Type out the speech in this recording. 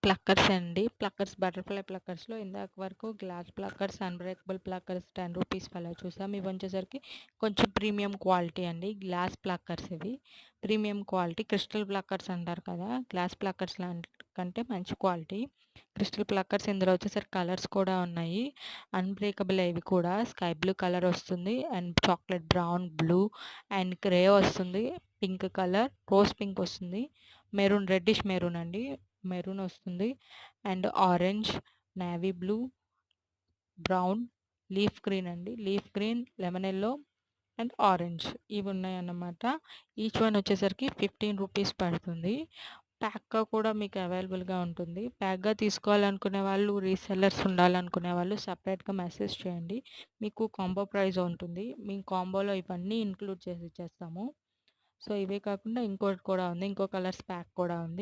Pluckers అండి. Pluckers butterfly ప్లక్కర్స్‌లో ఇందాక వరకు గ్లాస్ ప్లక్కర్స్, అన్‌బ్రేకబుల్ ప్లక్కర్స్ రూ. 10 అలా చూసాం. ఇవొచ్చేసరికి కొంచెం ప్రీమియం క్వాలిటీ అండి. గ్లాస్ ప్లక్కర్స్ ఇవి. ప్రీమియం క్వాలిటీ క్రిస్టల్ ప్లక్కర్స్ అంటారు కదా! గ్లాస్ ప్లక్కర్స్ కంటే మంచి క్వాలిటీ. క్రిస్టల్ ప్లక్కర్స్ ఇందులో వచ్చేసరికి కలర్స్ కూడా ఉన్నాయి. అన్‌బ్రేకబుల్ ఇవి కూడా. స్కై బ్లూ కలర్ వస్తుంది and chocolate brown, blue and grey వస్తుంది. పింక్ కలర్, రోజ్ పింక్ వస్తుంది. మెరూన్ రెడ్డిష్ మెరూన్ అండి. మెరూన్ వస్తుంది and orange, navy blue, brown, leaf green అండి. Leaf green, lemon yellow and orange ఇవి ఉన్నాయన్నమాట. ఈచ్ వన్ వచ్చేసరికి రూ. 15 పడుతుంది. ప్యాక్‌గా కూడా మీకు అవైలబుల్‌గా ఉంటుంది. ప్యాక్‌గా తీసుకోవాలనుకునే వాళ్ళు, రీసెల్లర్స్ ఉండాలనుకునే వాళ్ళు సెపరేట్‌గా మెసేజ్ చేయండి. మీకు కాంబో ప్రైస్ ఉంటుంది. మేము కాంబోలో ఇవన్నీ ఇంక్లూడ్ చేసి ఇచ్చేస్తాము. సో, ఇవే కాకుండా ఇంకోటి కూడా ఉంది. ఇంకో కలర్స్ ప్యాక్ కూడా ఉంది.